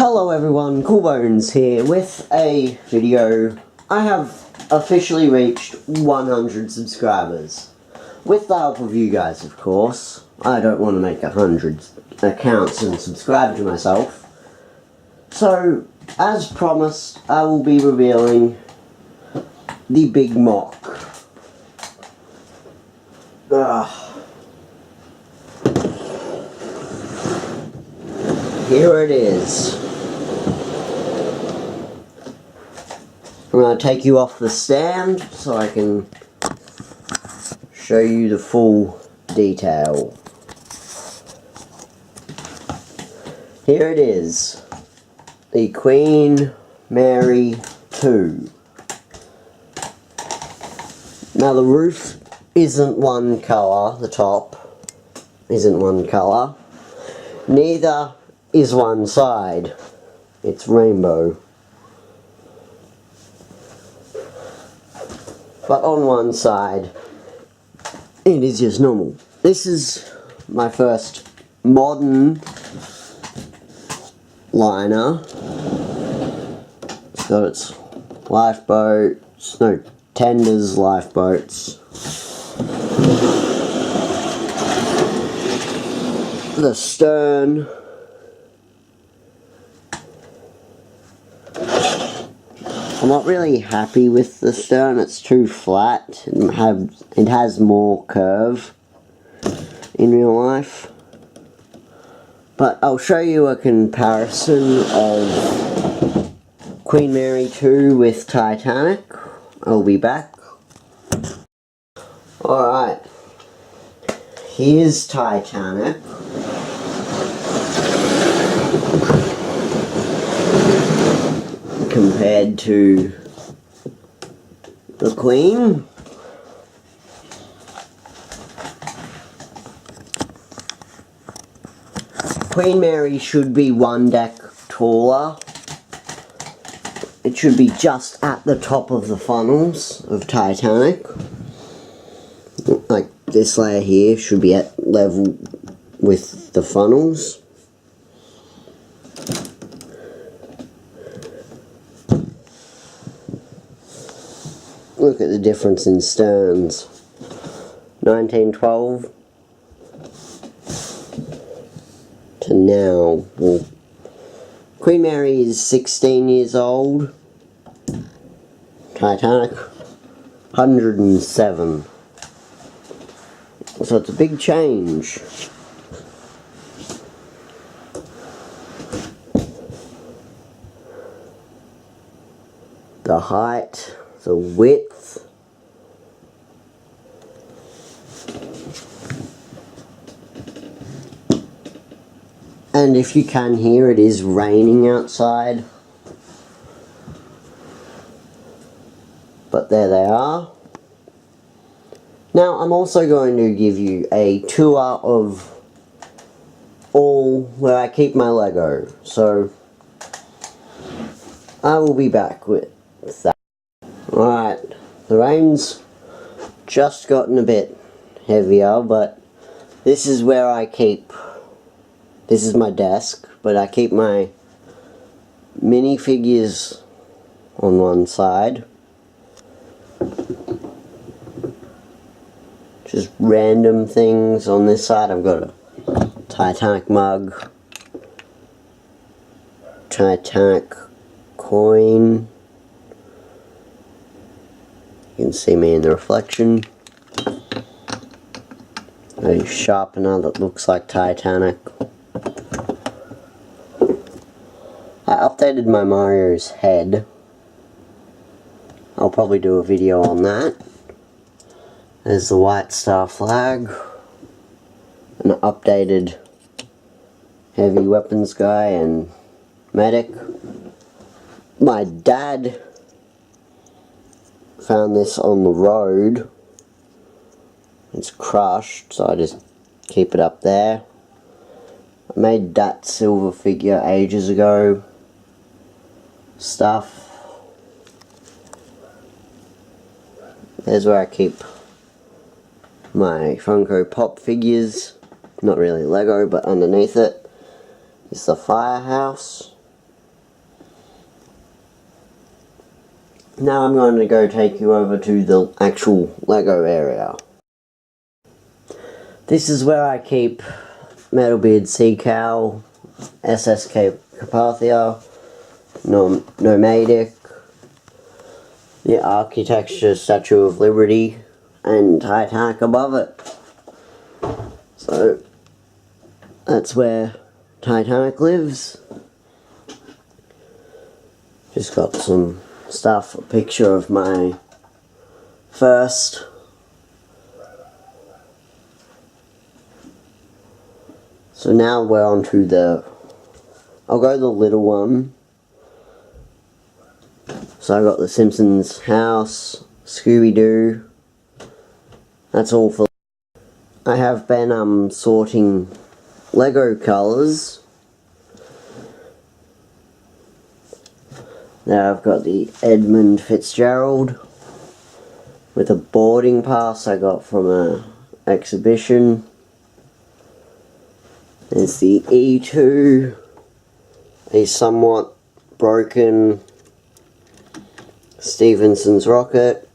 Hello everyone, Coolbones here with a video. I have officially reached 100 subscribers. With the help of you guys, of course. I don't want to make 100 accounts and subscribe to myself. So, as promised, I will be revealing the big mock. Here it is. I'm going to take you off the stand so I can show you the full detail. Here it is. The Queen Mary 2. Now the roof isn't one colour, the top isn't one colour. Neither is one side. It's rainbow. But on one side, it is just normal. This is my first modern liner. It's got its lifeboats, no, tenders, lifeboats. The stern. I'm not really happy with the stern, it's too flat. It has more curve in real life. But I'll show you a comparison of Queen Mary 2 with Titanic. I'll be back. Alright. Here's Titanic. Compared to the Queen. Queen Mary should be one deck taller. It should be just at the top of the funnels of Titanic. Like this layer here should be at level with the funnels. Look at the difference in sterns. 1912 to now. Well, Queen Mary is 16 years old. Titanic, 107. So it's a big change. The height, the width, and if you can hear, it is raining outside, but there they are. Now I'm also going to give you a tour of all where I keep my Lego, so I will be back with that. Alright, the rain's just gotten a bit heavier, but this is where I keep, this is my desk, but I keep my minifigures on one side. Just random things on this side. I've got a Titanic mug, Titanic coin. You can see me in the reflection. A sharpener that looks like Titanic. I updated my Mario's head. I'll probably do a video on that. There's the White Star flag. An updated heavy weapons guy and medic. My dad found this on the road. It's crushed, so I just keep it up there. I made that silver figure ages ago. Stuff. There's where I keep my Funko Pop figures. Not really Lego, but underneath it is the firehouse. Now I'm going to go take you over to the actual Lego area. This is where I keep Metalbeard Sea Cow, SSK Carpathia, Nomadic, the Architecture Statue of Liberty, and Titanic above it. So that's where Titanic lives. Just got some stuff, a picture of my first. So now we're on to I'll go the little one. So I got the Simpsons house, Scooby-Doo. That's all for. I have been sorting Lego colours. There I've got the Edmund Fitzgerald with a boarding pass I got from an exhibition. There's the E2, a somewhat broken Stephenson's rocket,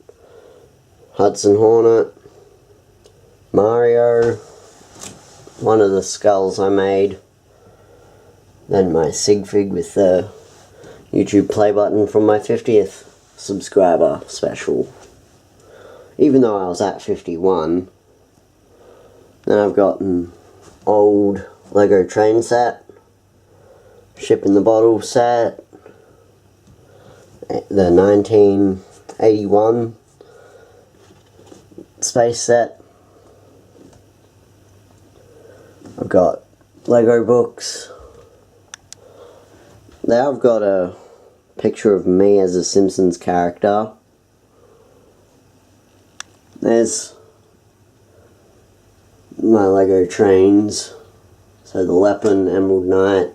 Hudson Hornet, Mario, one of the skulls I made, then my sig fig with the YouTube play button from my 50th subscriber special, even though I was at 51. Then I've got an old Lego train set, ship in the bottle set, the 1981 space set. I've got Lego books. There I've got a picture of me as a Simpsons character. There's my Lego trains. So the Leopard, Emerald Knight,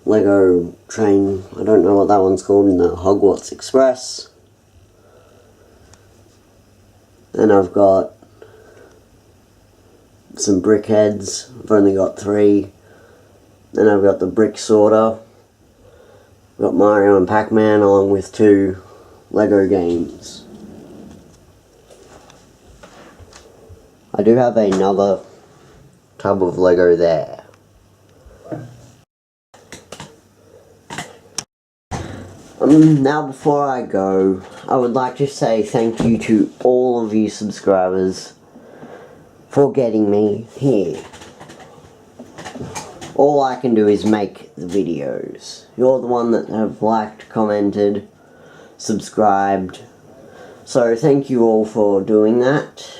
Lego train, I don't know what that one's called, in the Hogwarts Express. And I've got some brick heads. I've only got 3. Then I've got the brick sorter. I've got Mario and Pac-Man along with 2 Lego games. I do have another tub of Lego there. Now before I go, I would like to say thank you to all of you subscribers for getting me here. All I can do is make the videos. You're the one that have liked, commented, subscribed. So thank you all for doing that.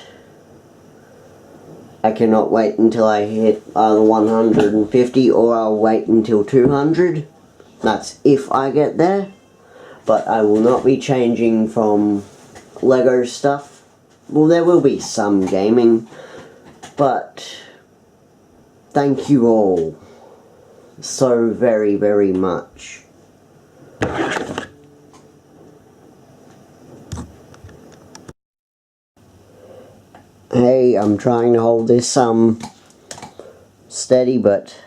I cannot wait until I hit either 150 or I'll wait until 200. That's if I get there. But I will not be changing from Lego stuff. Well, there will be some gaming. But thank you all so very, very much. Hey, I'm trying to hold this steady, but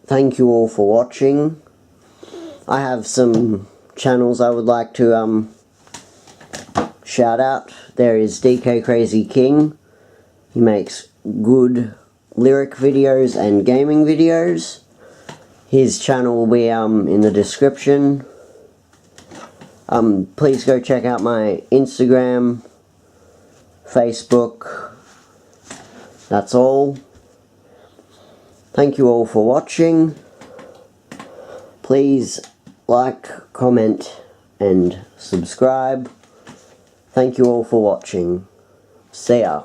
thank you all for watching. I have some channels I would like to shout out. There is dkcrazy King. He makes good lyric videos and gaming videos. His channel will be in the description. Please go check out my Instagram, Facebook. That's all. Thank you all for watching. Please like, comment, and subscribe. Thank you all for watching. See ya.